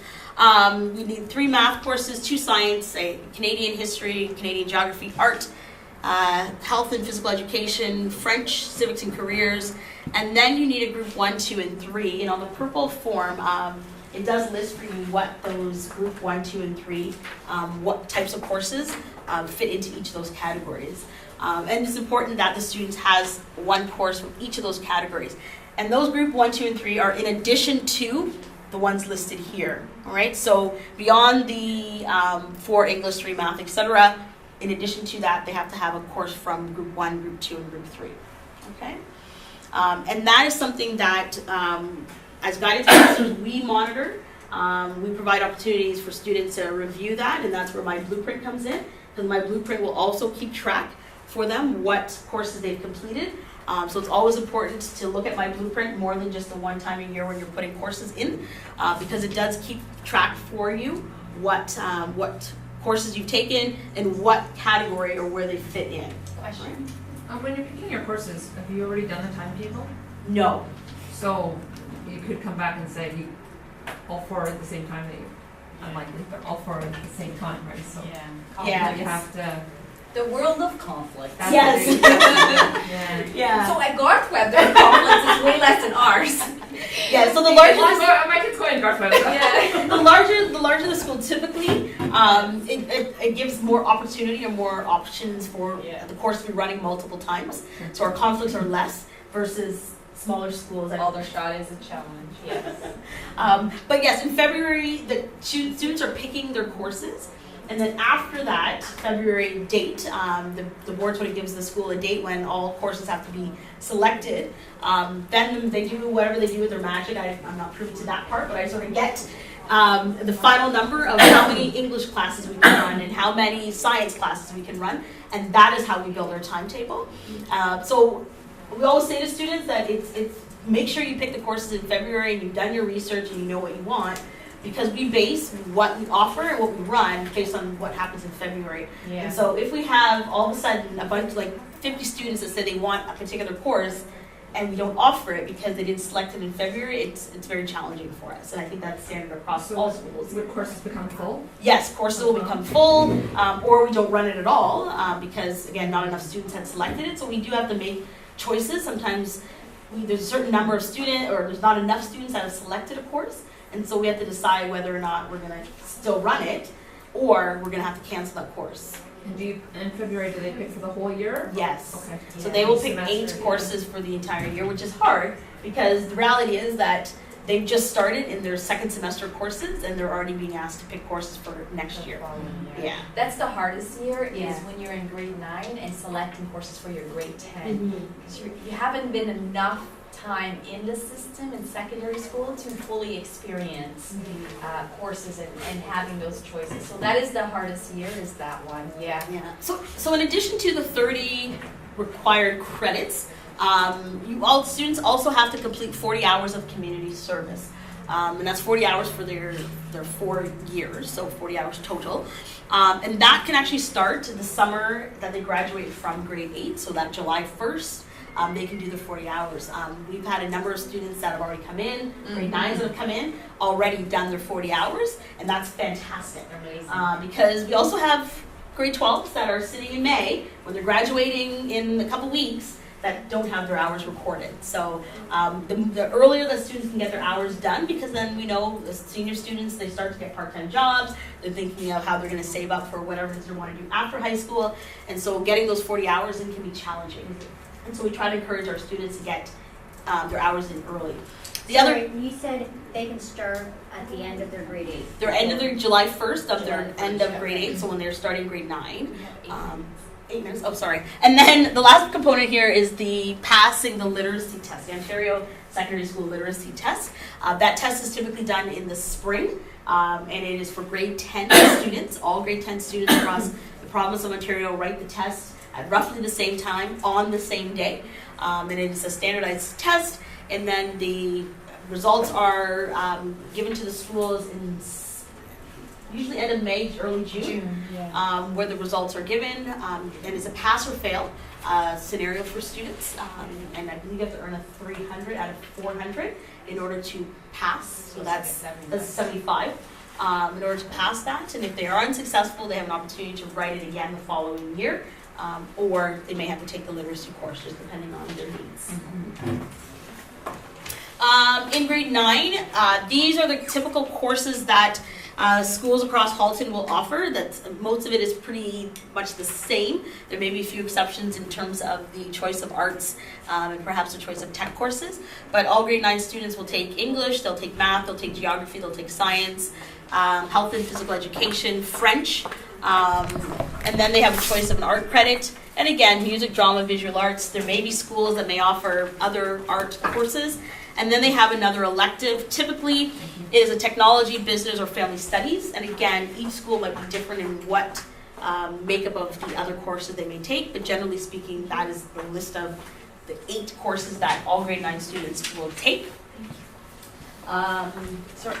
We need 3 math courses, 2 science, a Canadian history, Canadian geography, art, health and physical education, French, civics and careers. And then you need a group 1, 2, and 3. And on the purple form, it does list for you what those group 1, 2, and 3, what types of courses fit into each of those categories. And it's important that the student has 1 course from each of those categories. And those group 1, 2, and 3 are in addition to the ones listed here. All right, so beyond the 4 English, 3 math, etc., in addition to that, they have to have a course from group 1, group 2, and group 3. Okay? And that is something that as guidance counselors, we monitor. We provide opportunities for students to review that, and that's where my blueprint comes in, because my blueprint will also keep track for them what courses they've completed. So it's always important to look at my blueprint more than just the one time a year when you're putting courses in, because it does keep track for you what courses you've taken and what category or where they fit in. Question. When you're picking your courses, have you already done the timetable? No. So you could come back and say all 4 at the same time. That you, unlikely, but all 4 at the same time, right? So Yeah. you have to. The world of conflict. Yes. Yeah. Yeah. So at Garth Web, their conflict is way less than ours. Yeah. So the larger My kid's going to Garth. Yeah. the larger the school, typically, it gives more opportunity or more options for the course to be running multiple times. So our conflicts are less versus smaller schools. Aldershot is a challenge. Yes. But yes, in February, the students are picking their courses. And then after that February date, the board sort of gives the school a date when all courses have to be selected. Then they do whatever they do with their magic. I'm not privy to that part, but I sort of get the final number of how many English classes we can run and how many science classes we can run. And that is how we build our timetable. So we always say to students that it's make sure you pick the courses in February and you've done your research and you know what you want. Because we base what we offer and what we run based on what happens in February. Yeah. And so if we have all of a sudden a bunch, like 50 students that say they want a particular course and we don't offer it because they didn't select it in February, it's very challenging for us. And I think that's standard across all schools. Would courses become full? Yes, courses will become full, or we don't run it at all because, again, not enough students had selected it. So we do have to make choices. Sometimes there's a certain number of students, or there's not enough students that have selected a course. And so we have to decide whether or not we're going to still run it, or we're going to have to cancel that course. And in February, do they pick for the whole year? Yes. Okay. So they will pick Semester, 8 courses for the entire year, which is hard because the reality is that they've just started in their second semester courses and they're already being asked to pick courses for next year. Yeah. That's the hardest year is Yeah. when you're in grade 9 and selecting courses for your grade 10. Mhm. Because you haven't been enough time in the system in secondary school to fully experience courses and having those choices. So that is the hardest year, is that one. Yeah. Yeah. So in addition to the 30 required credits, students also have to complete 40 hours of community service. And that's 40 hours for their 4 years, so 40 hours total. And that can actually start the summer that they graduate from grade 8, so that July 1st, they can do the 40 hours. We've had a number of students that have already come in, grade 9s that have come in, already done their 40 hours, and that's fantastic. Amazing. Because we also have grade 12s that are sitting in May, when they're graduating in a couple weeks, that don't have their hours recorded. So the earlier the students can get their hours done, because then we know the senior students, they start to get part-time jobs, they're thinking of how they're going to save up for whatever it is they want to do after high school, and so getting those 40 hours in can be challenging. And so we try to encourage our students to get their hours in early. You said they can start at the end of their grade 8. Their end of their July 1st of their July 1st, end of grade okay. 8, so when they're starting grade 9. 8 minutes, oh sorry. And then the last component here is the passing the literacy test, the Ontario Secondary School Literacy Test. That test is typically done in the spring, and it is for grade 10 students. All grade 10 students across the province of Ontario write the test at roughly the same time on the same day. And it is a standardized test, and then the results are given to the schools in usually end of May, early June, where the results are given, and it's a pass or fail scenario for students, and I believe you have to earn a 300 out of 400 in order to pass, so that's 75. In order to pass that, and if they are unsuccessful, they have an opportunity to write it again the following year, or they may have to take the literacy course, just depending on their needs. In grade 9, these are the typical courses that schools across Halton will offer. Most of it is pretty much the same. There may be a few exceptions in terms of the choice of arts and perhaps the choice of tech courses, but all grade 9 students will take English, they'll take math, they'll take geography, they'll take science, health and physical education, French, and then they have a choice of an art credit. And again, music, drama, visual arts. There may be schools that may offer other art courses. And then they have another elective. Typically, it is a technology, business, or family studies. And again, each school might be different in what makeup of the other courses they may take. But generally speaking, that is the list of the 8 courses that all grade 9 students will take. Sorry.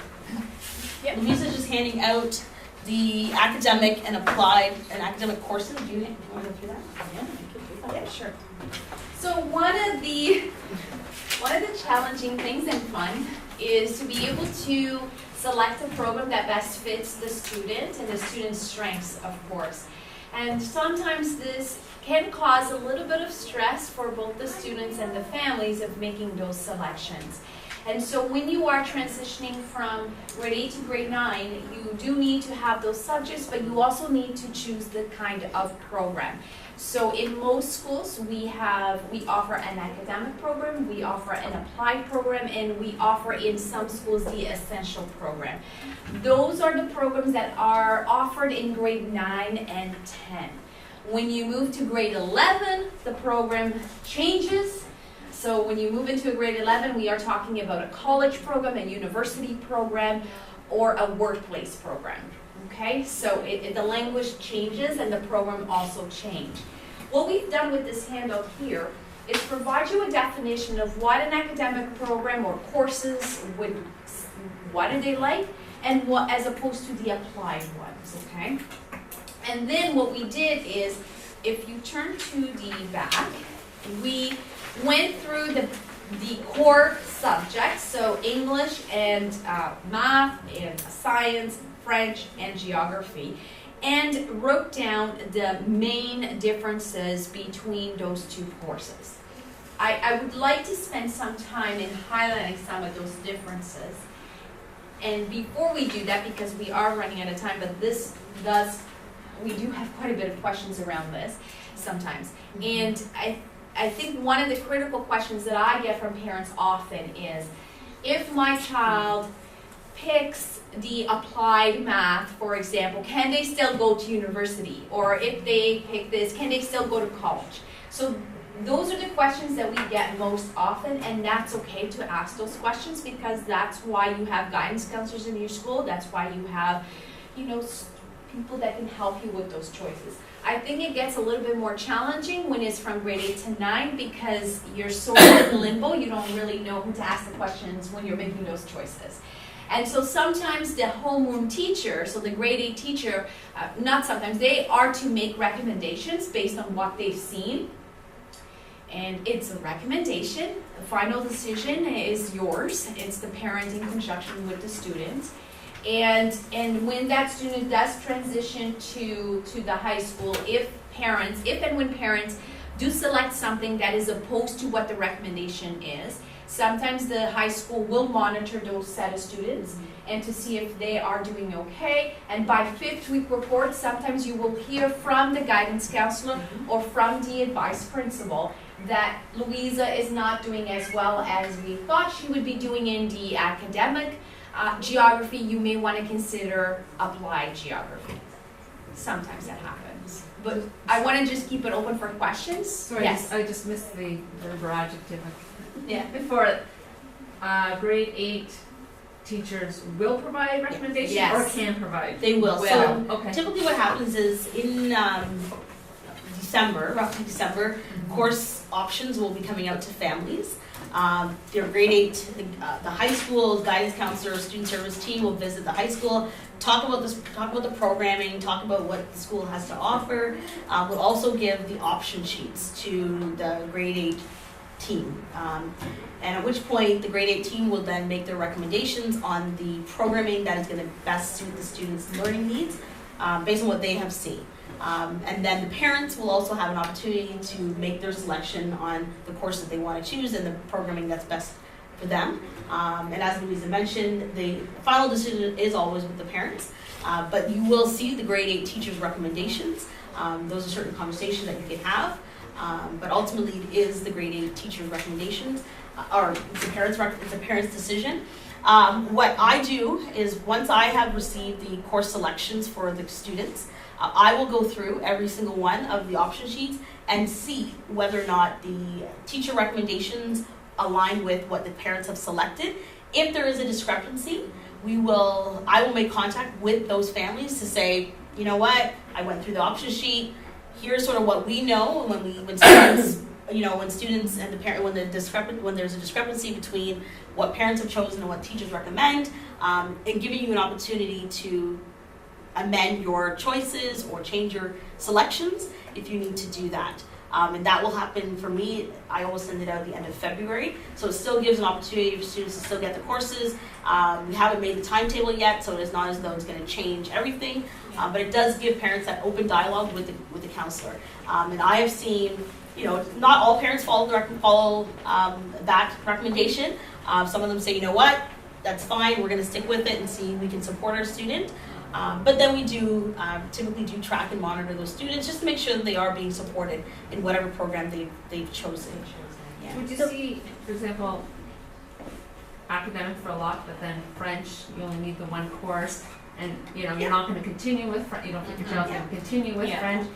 Yeah, Luisa just handing out the academic and applied and academic courses. Do you want to go through that? Yeah, sure. So one of the challenging things and fun is to be able to select a program that best fits the student and the student's strengths, of course. And sometimes this can cause a little bit of stress for both the students and the families of making those selections. And so when you are transitioning from grade 8 to grade 9, you do need to have those subjects, but you also need to choose the kind of program. So in most schools, we offer an academic program, we offer an applied program, and we offer in some schools the essential program. Those are the programs that are offered in grade 9 and 10. When you move to grade 11, the program changes. So when you move into a grade 11, we are talking about a college program, a university program, or a workplace program. Okay, so the language changes and the program also changes. What we've done with this handout here is provide you a definition of what an academic program or courses what are they like, and what as opposed to the applied ones. Okay, and then what we did is, if you turn to the back, we went through the core subjects, so English and math and science, French and geography, and wrote down the main differences between those two courses. I would like to spend some time in highlighting some of those differences. And before we do that, because we are running out of time, but we do have quite a bit of questions around this sometimes. And I think one of the critical questions that I get from parents often is, if my child picks the applied math, for example, can they still go to university? Or if they pick this, can they still go to college? So those are the questions that we get most often, and that's okay to ask those questions, because that's why you have guidance counselors in your school. That's why you have, people that can help you with those choices. I think it gets a little bit more challenging when it's from grade 8 to 9, because you're sort of in limbo. You don't really know who to ask the questions when you're making those choices. And so sometimes the homeroom teacher, so the grade 8 teacher, not sometimes, they are to make recommendations based on what they've seen. And it's a recommendation. The final decision is yours. It's the parent in conjunction with the student. And when that student does transition to the high school, if and when parents do select something that is opposed to what the recommendation is. Sometimes the high school will monitor those set of students and to see if they are doing okay. And by 5th week report, sometimes you will hear from the guidance counselor or from the advice principal that Luisa is not doing as well as we thought she would be doing in the academic geography. You may want to consider applied geography. Sometimes that happens. But I want to just keep it open for questions. Sorry, Yes. I just missed the verb or adjective. Yeah. Before, grade 8 teachers will provide recommendations Yes. or can provide? They will. Will. So Okay. typically what happens is in December, roughly December, course options will be coming out to families. Their grade 8, the high school guidance counselor, student service team will visit the high school, talk about the programming, talk about what the school has to offer. We'll also give the option sheets to the grade 8 team. And at which point the grade 8 team will then make their recommendations on the programming that is going to best suit the students' learning needs based on what they have seen. And then the parents will also have an opportunity to make their selection on the course that they want to choose and the programming that's best for them. And as Luisa mentioned, the final decision is always with the parents, but you will see the grade 8 teachers' recommendations. Those are certain conversations that you can have, but ultimately it is the grade 8 teachers' recommendations, or it's a parent's decision. What I do is once I have received the course selections for the students, I will go through every single one of the option sheets and see whether or not the teacher recommendations align with what the parents have selected. If there is a discrepancy, I will make contact with those families to say, you know what, I went through the option sheet. Here's sort of what we know when students, when students and the parent, when there's a discrepancy between what parents have chosen and what teachers recommend, and giving you an opportunity to amend your choices or change your selections if you need to do that. And that will happen for me. I always send it out at the end of February. So it still gives an opportunity for students to still get the courses. We haven't made the timetable yet, so it's not as though it's going to change everything. But it does give parents that open dialogue with the counselor. And I have seen, not all parents follow that recommendation. Some of them say, you know what, that's fine, we're going to stick with it and see if we can support our student. But then we do typically do track and monitor those students just to make sure that they are being supported in whatever program they've chosen. Yeah. Would you see, for example, academic for a lot, but then French, you only need the one course, and you're not going to continue with French. You don't think your child's going to continue with French.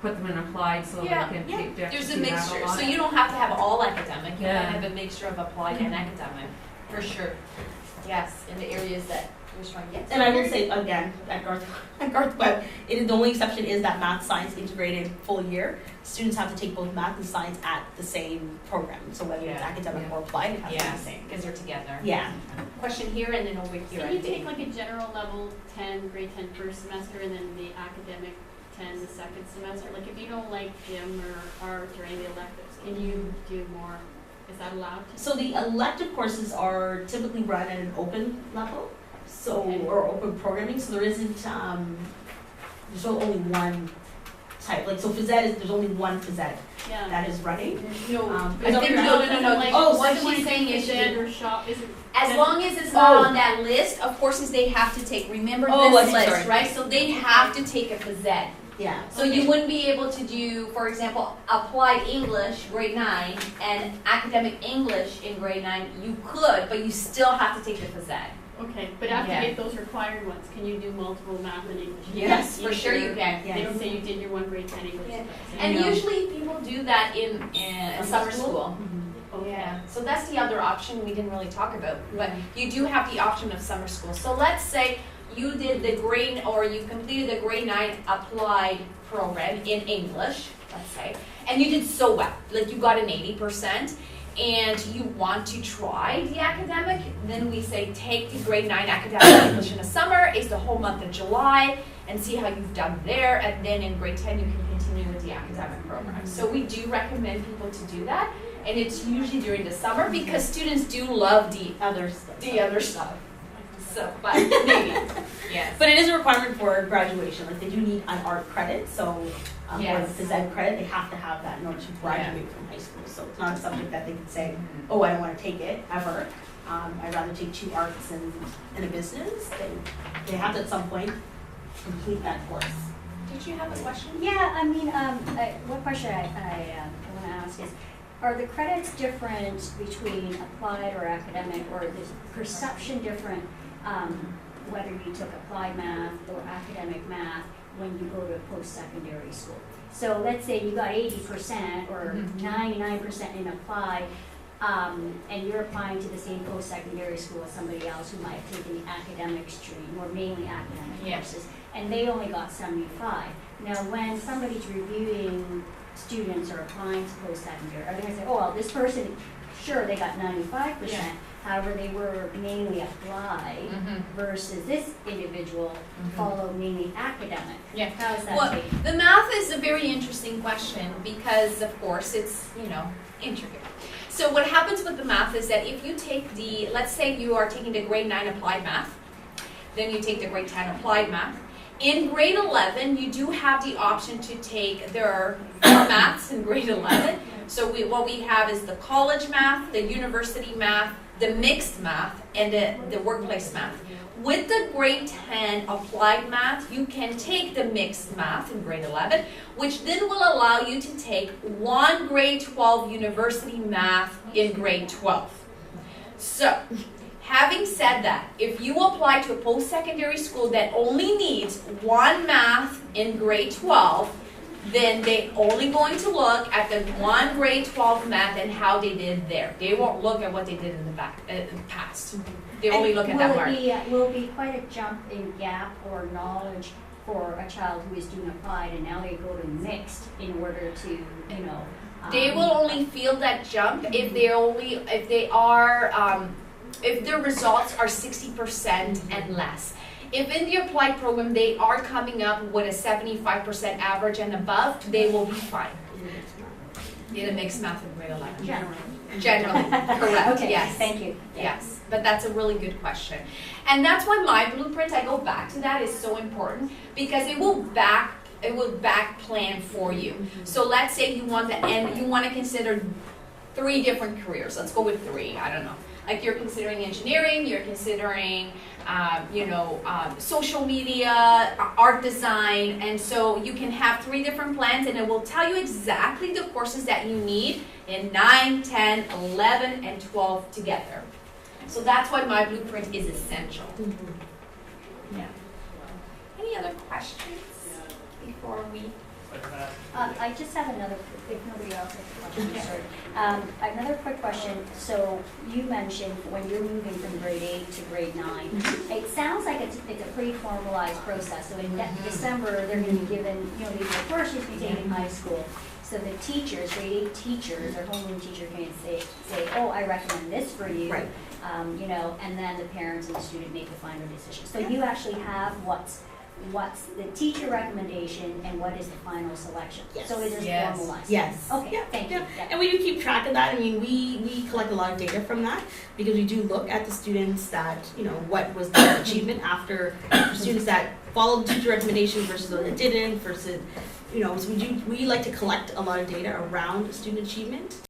Put them in applied so they can take There's a mixture, so you don't have to have all academic. You can have a mixture of applied and academic, for sure. Yes, in the areas that we're trying to get. And I will say again, at Garth Webb, the only exception is that math science integrated full year. Students have to take both math and science at the same program. So whether it's academic or applied, it has to be the same. Because they're together. Yeah. Question here and then over here. Can you take like a general level 10, grade 10 first semester and then the academic 10 the second semester? Like if you don't like gym or art or any of the electives, can you do more? Is that allowed? So the elective courses are typically run at an open level. Or open programming, so there isn't, there's only one type, like, so phys ed there's only one phys ed that is running. No, I think no. Like, What she's saying is or shop, is it? as long as it's not on that list of courses they have to take. Remember this list, sorry. right? So they have to take a phys ed. Yeah. So you wouldn't be able to do, for example, applied English, grade 9, and academic English in grade 9. You could, but you still have to take the phys ed. Okay, but after you get those required ones, can you do multiple math and English? Yes, for sure you can. They don't say you did your one grade 10 English. Yeah. And usually people do that in summer school. Mm-hmm. Yeah, so that's the other option we didn't really talk about, but you do have the option of summer school. So let's say you did the grade, or you completed the grade 9 applied program in English, let's say, and you did so well, like you got an 80%, and you want to try the academic, then we say take the grade 9 academic English in the summer, it's the whole month of July, and see how you've done there, and then in grade 10 you can continue with the academic program. So we do recommend people to do that, and it's usually during the summer because students do love the other stuff. So, but maybe, yes. But it is a requirement for graduation. Like they do need an art credit, so or Yes. the Z credit, they have to have that in order to graduate from high school. So it's not a subject that they can say, oh, I don't want to take it ever. I'd rather take 2 arts and a business. They have to at some point complete that course. Did you have a question? Yeah, I mean, one question I want to ask is, are the credits different between applied or academic, or is perception different whether you took applied math or academic math when you go to a post-secondary school? So let's say you got 80% or 99% in applied, and you're applying to the same post-secondary school as somebody else who might have taken the academic stream or mainly academic courses, and they only got 75. Now, when somebody's reviewing students or applying to post-secondary, are they going to say, oh, well, this person, sure, they got 95%, however, they were mainly applied, versus this individual followed mainly academic? Yeah. How is that Well, taken? the math is a very interesting question because, of course, it's, intricate. So what happens with the math is that if you take let's say you are taking the grade 9 applied math, then you take the grade 10 applied math. In grade 11, you do have the option to take, there are 4 maths in grade 11. So what we have is the college math, the university math, the mixed math, and the workplace math. With the grade 10 applied math, you can take the mixed math in grade 11, which then will allow you to take 1 grade 12 university math in grade 12. So, having said that, if you apply to a post-secondary school that only needs 1 math in grade 12, then they're only going to look at the 1 grade 12 math and how they did there. They won't look at what they did in the past. They only look at that mark. Will it be quite a jump in gap or knowledge for a child who is doing applied and now they go to mixed in order to, They will only feel that jump if their results are 60% and less. If in the applied program they are coming up with a 75% average and above, they will be fine. In a mixed math in grade 11. Generally, correct. Okay, yes. thank you. Yes, but that's a really good question. And that's why my blueprint, I go back to that, is so important because it will back plan for you. So let's say you want to consider 3 different careers. Let's go with 3, I don't know. Like you're considering engineering, you're considering social media, art design, and so you can have 3 different plans and it will tell you exactly the courses that you need in 9, 10, 11, and 12 together. So that's why my blueprint is essential. Yeah. Any other questions before we? I just have another, if nobody else has a question, sorry. Another quick question. So you mentioned when you're moving from grade 8 to grade 9, it sounds like it's a pretty formalized process. So in December, they're going to be given, these are courses you take in high school. So the teachers, grade 8 teachers or homeroom teacher can say, oh, I recommend this for you. Right. And then the parents and the student make the final decision. So you actually have what's the teacher recommendation and what is the final selection. Yes. So it is Yes. formalized. Yes. Okay, Yeah. thank you. Yeah. And we do keep track of that. I mean, we collect a lot of data from that because we do look at the students that, what was their achievement after students that followed teacher recommendations versus those that didn't versus, so we like to collect a lot of data around student achievement.